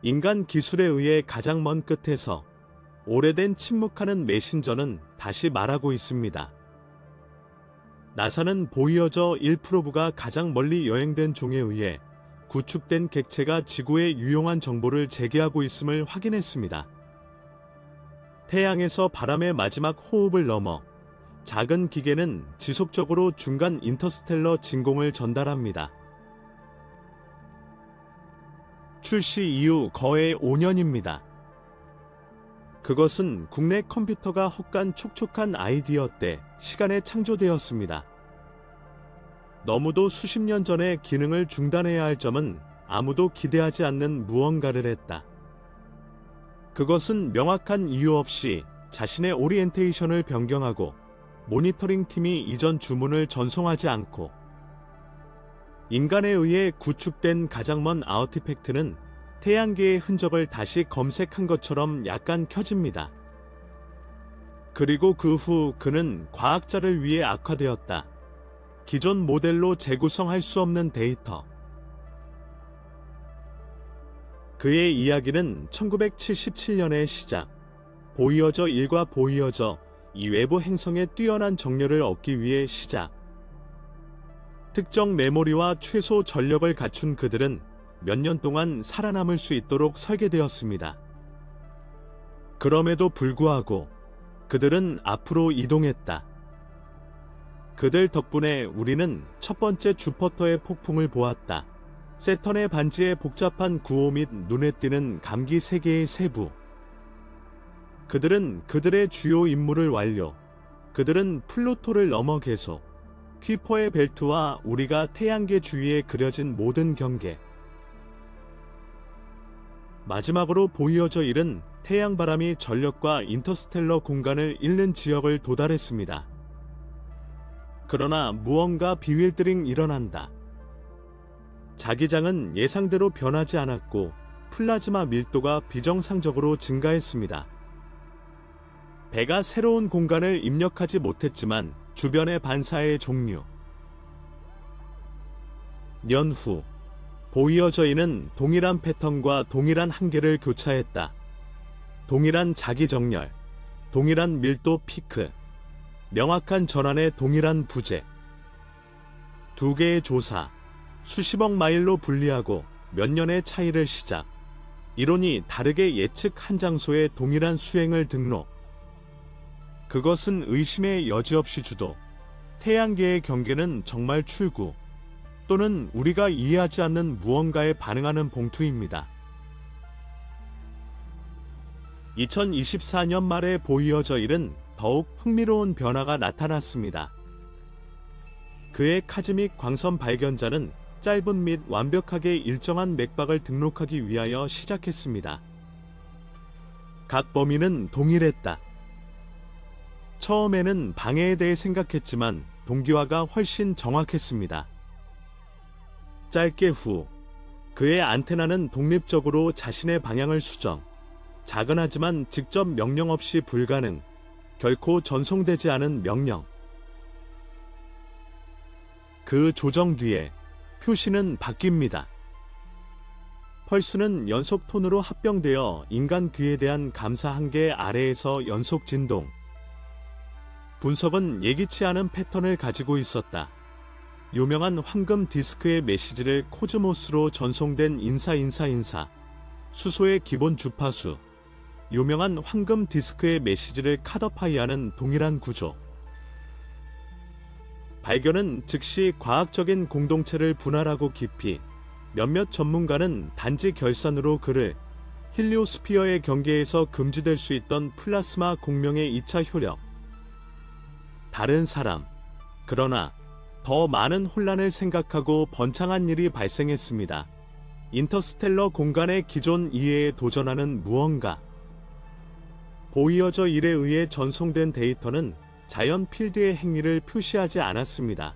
인간 기술에 의해 가장 먼 끝에서 오래된 침묵하는 메신저는 다시 말하고 있습니다. 나사는 보이어저 1프로브가 가장 멀리 여행된 종에 의해 구축된 객체가 지구에 유용한 정보를 제기하고 있음을 확인했습니다. 태양에서 바람의 마지막 호흡을 넘어 작은 기계는 지속적으로 중간 인터스텔러 진공을 전달합니다. 출시 이후 거의 5년입니다. 그것은 국내 컴퓨터가 헛간 촉촉한 아이디어 때 시간에 창조되었습니다. 너무도 수십 년 전에 기능을 중단해야 할 점은 아무도 기대하지 않는 무언가를 했다. 그것은 명확한 이유 없이 자신의 오리엔테이션을 변경하고 모니터링 팀이 이전 주문을 전송하지 않고 인간에 의해 구축된 가장 먼 아티팩트는 태양계의 흔적을 다시 검색한 것처럼 약간 켜집니다. 그리고 그 후 그는 과학자를 위해 악화되었다. 기존 모델로 재구성할 수 없는 데이터. 그의 이야기는 1977년의 시작, 보이어저 1과 보이어저 2 외부 행성의 뛰어난 정렬을 얻기 위해 시작. 특정 메모리와 최소 전력을 갖춘 그들은 몇 년 동안 살아남을 수 있도록 설계되었습니다. 그럼에도 불구하고 그들은 앞으로 이동했다. 그들 덕분에 우리는 첫 번째 주퍼터의 폭풍을 보았다. 세턴의 반지의 복잡한 구호 및 눈에 띄는 감기 세계의 세부. 그들은 그들의 주요 임무를 완료. 그들은 플루토를 넘어 계속. 퀴퍼의 벨트와 우리가 태양계 주위에 그려진 모든 경계. 마지막으로 보이어저 1은 태양바람이 전력과 인터스텔러 공간을 잃는 지역을 도달했습니다. 그러나 무언가 비윌드링 일어난다. 자기장은 예상대로 변하지 않았고 플라즈마 밀도가 비정상적으로 증가했습니다. 배가 새로운 공간을 입력하지 못했지만 주변의 반사의 종류. 년 후, 보이어저2는 동일한 패턴과 동일한 한계를 교차했다. 동일한 자기정렬, 동일한 밀도 피크, 명확한 전환의 동일한 부재. 두 개의 조사, 수십억 마일로 분리하고 몇 년의 차이를 시작. 이론이 다르게 예측 한 장소에 동일한 수행을 등록. 그것은 의심의 여지 없이 주도. 태양계의 경계는 정말 출구 또는 우리가 이해하지 않는 무언가에 반응하는 봉투입니다. 2024년 말에 보이어저 1은 더욱 흥미로운 변화가 나타났습니다. 그의 카즈믹 광선 발견자는 짧은 및 완벽하게 일정한 맥박을 등록하기 위하여 시작했습니다. 각 범위는 동일했다. 처음에는 방해에 대해 생각했지만 동기화가 훨씬 정확했습니다. 짧게 후, 그의 안테나는 독립적으로 자신의 방향을 수정. 작은 하지만 직접 명령 없이 불가능, 결코 전송되지 않은 명령. 그 조정 뒤에 표시는 바뀝니다. 펄스는 연속 톤으로 합병되어 인간 귀에 대한 감사 한계 아래에서 연속 진동. 분석은 예기치 않은 패턴을 가지고 있었다. 유명한 황금 디스크의 메시지를 코즈모스로 전송된 인사. 수소의 기본 주파수. 유명한 황금 디스크의 메시지를 컷오파이하는 동일한 구조. 발견은 즉시 과학적인 공동체를 분할하고 깊이. 몇몇 전문가는 단지 결산으로 그를 힐리오스피어의 경계에서 금지될 수 있던 플라스마 공명의 2차 효력. 다른 사람. 그러나 더 많은 혼란을 생각하고 번창한 일이 발생했습니다. 인터스텔러 공간의 기존 이해에 도전하는 무언가. 보이어저 1에 의해 전송된 데이터는 자연 필드의 행위를 표시하지 않았습니다.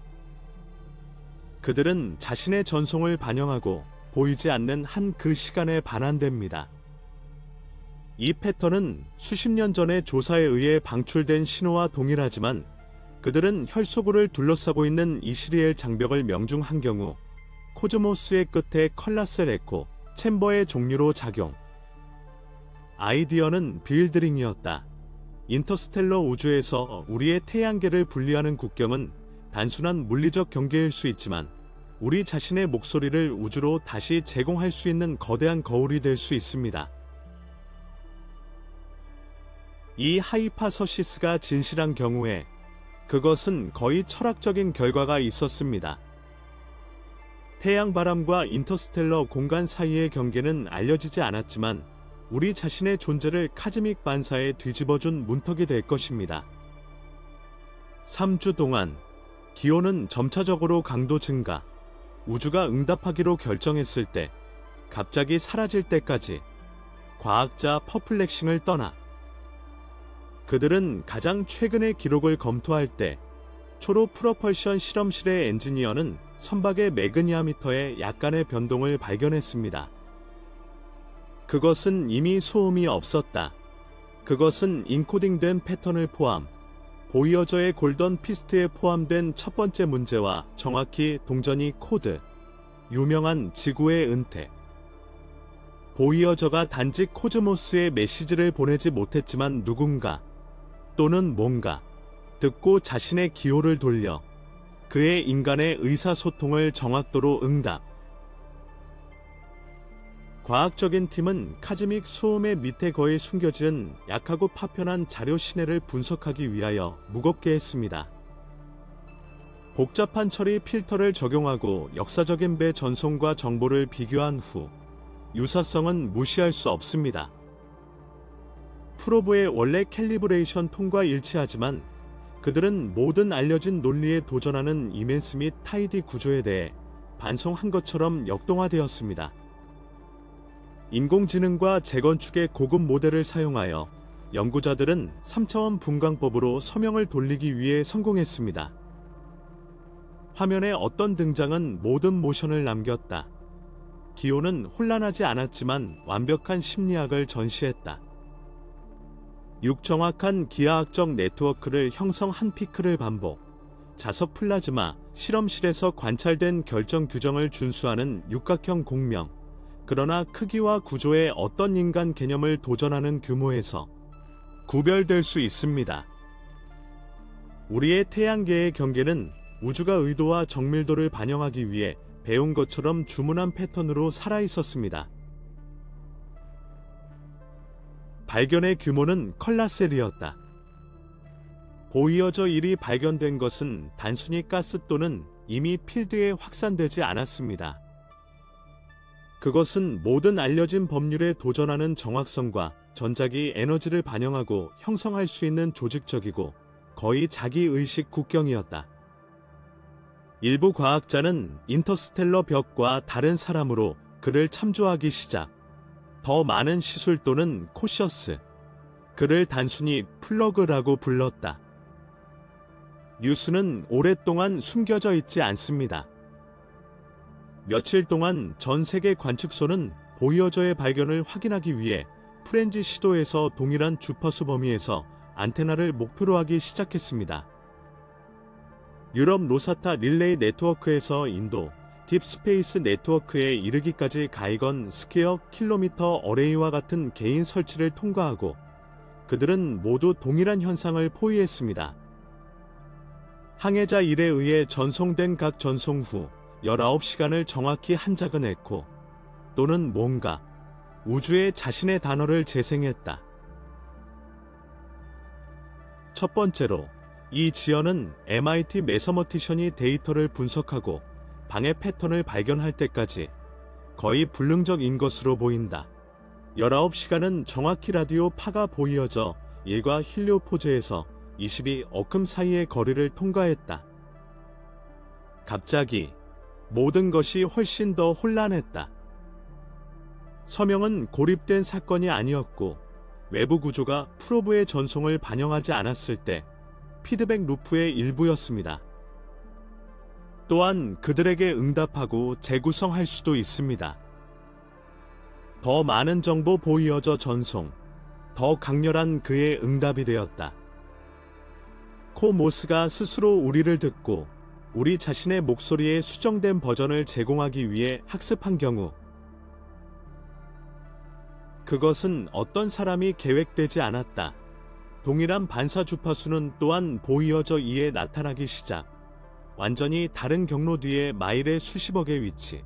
그들은 자신의 전송을 반영하고 보이지 않는 한 그 시간에 반환됩니다. 이 패턴은 수십 년 전의 조사에 의해 방출된 신호와 동일하지만 그들은 혈소구를 둘러싸고 있는 이시리엘 장벽을 명중한 경우 코즈모스의 끝에 컬라셀 에코, 챔버의 종류로 작용. 아이디어는 빌드링이었다. 인터스텔러 우주에서 우리의 태양계를 분리하는 국경은 단순한 물리적 경계일 수 있지만 우리 자신의 목소리를 우주로 다시 제공할 수 있는 거대한 거울이 될 수 있습니다. 이 하이파서시스가 진실한 경우에 그것은 거의 철학적인 결과가 있었습니다. 태양바람과 인터스텔러 공간 사이의 경계는 알려지지 않았지만 우리 자신의 존재를 카즈믹 반사에 뒤집어준 문턱이 될 것입니다. 3주 동안 기온은 점차적으로 강도 증가, 우주가 응답하기로 결정했을 때, 갑자기 사라질 때까지 과학자 퍼플렉싱을 떠나 그들은 가장 최근의 기록을 검토할 때 초로 프로펄션 실험실의 엔지니어는 선박의 매그니아미터에 약간의 변동을 발견했습니다. 그것은 이미 소음이 없었다. 그것은 인코딩된 패턴을 포함, 보이어저의 골던 피스트에 포함된 첫 번째 문제와 정확히 동전이 코드, 유명한 지구의 은퇴. 보이어저가 단지 코즈모스에 메시지를 보내지 못했지만 누군가 또는 뭔가 듣고 자신의 기호를 돌려 그의 인간의 의사소통을 정확도로 응답. 과학적인 팀은 카즈믹 소음의 밑에 거의 숨겨진 약하고 파편한 자료 시내를 분석하기 위하여 무겁게 했습니다. 복잡한 처리 필터를 적용하고 역사적인 배 전송과 정보를 비교한 후 유사성은 무시할 수 없습니다. 프로브의 원래 캘리브레이션 톤과 일치하지만 그들은 모든 알려진 논리에 도전하는 이멘스 및 타이디 구조에 대해 반송한 것처럼 역동화되었습니다. 인공지능과 재건축의 고급 모델을 사용하여 연구자들은 3차원 분광법으로 서명을 돌리기 위해 성공했습니다. 화면에 어떤 등장은 모든 모션을 남겼다. 기호는 혼란하지 않았지만 완벽한 심리학을 전시했다. 6정확한 기하학적 네트워크를 형성 한 피크를 반복, 자석 플라즈마, 실험실에서 관찰된 결정 규정을 준수하는 육각형 공명, 그러나 크기와 구조의 어떤 인간 개념을 도전하는 규모에서 구별될 수 있습니다. 우리의 태양계의 경계는 우주가 의도와 정밀도를 반영하기 위해 배운 것처럼 주문한 패턴으로 살아있었습니다. 발견의 규모는 컬라셀이었다. 보이어저 1이 발견된 것은 단순히 가스 또는 이미 필드에 확산되지 않았습니다. 그것은 모든 알려진 법률에 도전하는 정확성과 전자기 에너지를 반영하고 형성할 수 있는 조직적이고 거의 자기의식 국경이었다. 일부 과학자는 인터스텔러 벽과 다른 사람으로 그를 참조하기 시작. 더 많은 시술 또는 코셔스. 그를 단순히 플러그라고 불렀다. 뉴스는 오랫동안 숨겨져 있지 않습니다. 며칠 동안 전 세계 관측소는 보이어저의 발견을 확인하기 위해 프렌지 시도에서 동일한 주파수 범위에서 안테나를 목표로 하기 시작했습니다. 유럽 로사타 릴레이 네트워크에서 인도 딥스페이스 네트워크에 이르기까지 가이건 스퀘어 킬로미터 어레이와 같은 개인 설치를 통과하고 그들은 모두 동일한 현상을 포위했습니다. 항해자 1에 의해 전송된 각 전송 후 19시간을 정확히 한자근했고 또는 뭔가 우주에 자신의 단어를 재생했다. 첫 번째로 이 지연은 MIT 매서머티션이 데이터를 분석하고 방해 패턴을 발견할 때까지 거의 불능적인 것으로 보인다. 19시간은 정확히 라디오 파가 보이어져 1과 힐리오포즈에서 22어큼 사이의 거리를 통과했다. 갑자기 모든 것이 훨씬 더 혼란했다. 서명은 고립된 사건이 아니었고 외부 구조가 프로브의 전송을 반영하지 않았을 때 피드백 루프의 일부였습니다. 또한 그들에게 응답하고 재구성할 수도 있습니다. 더 많은 정보 보이어져 전송, 더 강렬한 그의 응답이 되었다. 코모스가 스스로 우리를 듣고 우리 자신의 목소리의 수정된 버전을 제공하기 위해 학습한 경우 그것은 어떤 사람이 계획되지 않았다. 동일한 반사 주파수는 또한 보이어저 2에 나타나기 시작. 완전히 다른 경로 뒤에 마일의 수십억의 위치.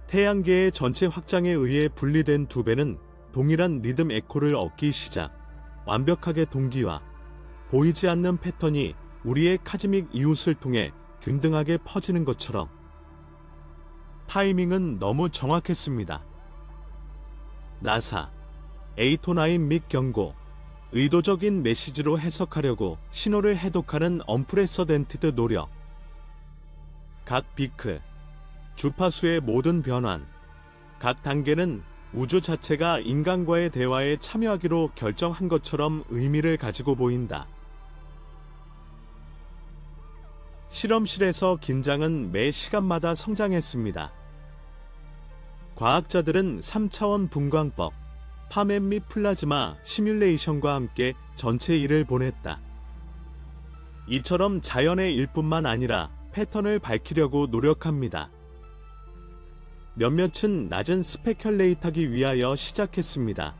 태양계의 전체 확장에 의해 분리된 두 배는 동일한 리듬 에코를 얻기 시작. 완벽하게 동기화. 보이지 않는 패턴이 우리의 카즈믹 이웃을 통해 균등하게 퍼지는 것처럼. 타이밍은 너무 정확했습니다. 나사, 에이토9 및 경고, 의도적인 메시지로 해석하려고 신호를 해독하는 언프레서덴티드 노력. 각 비크, 주파수의 모든 변환, 각 단계는 우주 자체가 인간과의 대화에 참여하기로 결정한 것처럼 의미를 가지고 보인다. 실험실에서 긴장은 매 시간마다 성장했습니다. 과학자들은 3차원 분광법, 파멘 및 플라즈마 시뮬레이션과 함께 전체 일을 보냈다. 이처럼 자연의 일뿐만 아니라 패턴을 밝히려고 노력합니다. 몇몇은 낮은 스페큘레이트하기 위하여 시작했습니다.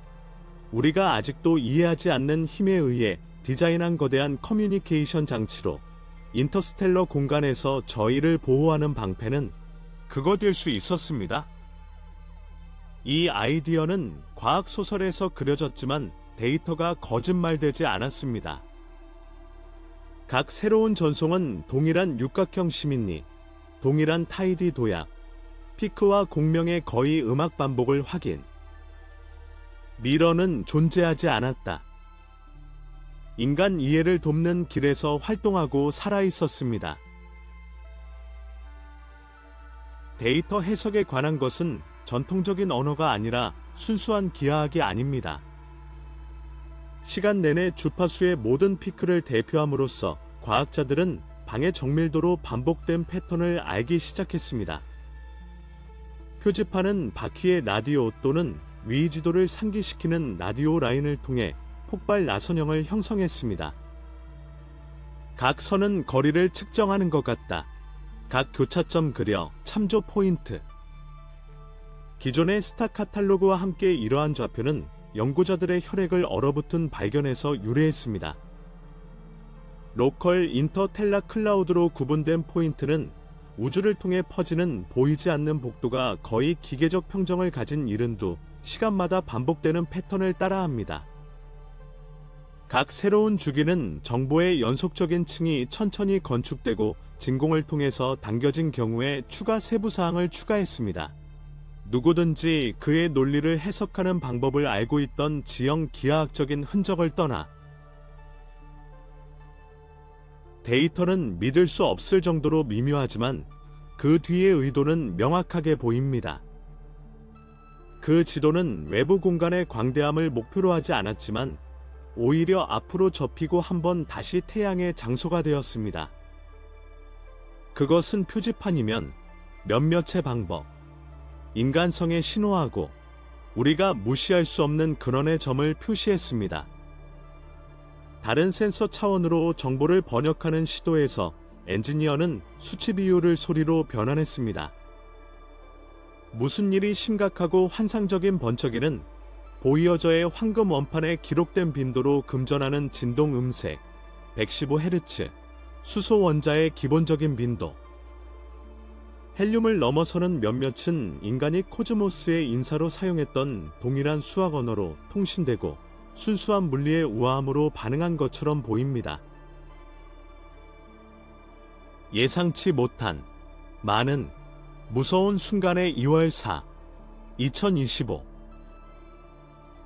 우리가 아직도 이해하지 않는 힘에 의해 디자인한 거대한 커뮤니케이션 장치로 인터스텔러 공간에서 저희를 보호하는 방패는 그거 될 수 있었습니다. 이 아이디어는 과학소설에서 그려졌지만 데이터가 거짓말되지 않았습니다. 각 새로운 전송은 동일한 육각형 시민리, 동일한 타이디 도약, 피크와 공명의 거의 음악 반복을 확인. 미러는 존재하지 않았다. 인간 이해를 돕는 길에서 활동하고 살아있었습니다. 데이터 해석에 관한 것은 전통적인 언어가 아니라 순수한 기하학이 아닙니다. 시간 내내 주파수의 모든 피크를 대표함으로써 과학자들은 방의 정밀도로 반복된 패턴을 알기 시작했습니다. 표지판은 바퀴의 라디오 또는 위지도를 상기시키는 라디오 라인을 통해 폭발 나선형을 형성했습니다. 각 선은 거리를 측정하는 것 같다. 각 교차점 그려 참조 포인트. 기존의 스타 카탈로그와 함께 이러한 좌표는 연구자들의 혈액을 얼어붙은 발견에서 유래했습니다. 로컬 인터텔라 클라우드로 구분된 포인트는 우주를 통해 퍼지는 보이지 않는 복도가 거의 기계적 평정을 가진 이른도 시간마다 반복되는 패턴을 따라합니다. 각 새로운 주기는 정보의 연속적인 층이 천천히 건축되고 진공을 통해서 당겨진 경우에 추가 세부사항을 추가했습니다. 누구든지 그의 논리를 해석하는 방법을 알고 있던 지형 기하학적인 흔적을 떠나 데이터는 믿을 수 없을 정도로 미묘하지만 그 뒤의 의도는 명확하게 보입니다. 그 지도는 외부 공간의 광대함을 목표로 하지 않았지만 오히려 앞으로 접히고 한번 다시 태양의 장소가 되었습니다. 그것은 표지판이면 몇몇의 방법, 인간성에 신호하고 우리가 무시할 수 없는 근원의 점을 표시했습니다. 다른 센서 차원으로 정보를 번역하는 시도에서 엔지니어는 수치 비율을 소리로 변환했습니다. 무슨 일이 심각하고 환상적인 번쩍이는 보이어저의 황금 원판에 기록된 빈도로 금전하는 진동 음색, 115Hz, 수소 원자의 기본적인 빈도. 헬륨을 넘어서는 몇몇은 인간이 코즈모스의 인사로 사용했던 동일한 수학 언어로 통신되고 순수한 물리의 우아함으로 반응한 것처럼 보입니다. 예상치 못한 많은 무서운 순간의 2월 4, 2025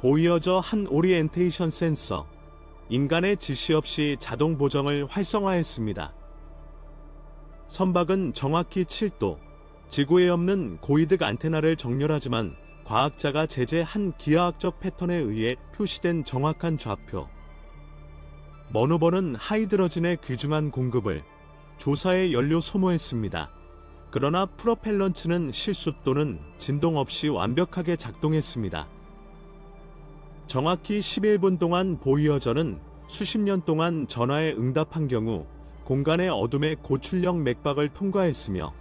보이어저 한 오리엔테이션 센서 인간의 지시 없이 자동 보정을 활성화했습니다. 선박은 정확히 7도, 지구에 없는 고이득 안테나를 정렬하지만 과학자가 제재한 기하학적 패턴에 의해 표시된 정확한 좌표. 머누버는 하이드러진의 귀중한 공급을 조사에 연료 소모했습니다. 그러나 프로펠런츠는 실수 또는 진동 없이 완벽하게 작동했습니다. 정확히 11분 동안 보이어저는 수십 년 동안 전화에 응답한 경우 공간의 어둠의 고출력 맥박을 통과했으며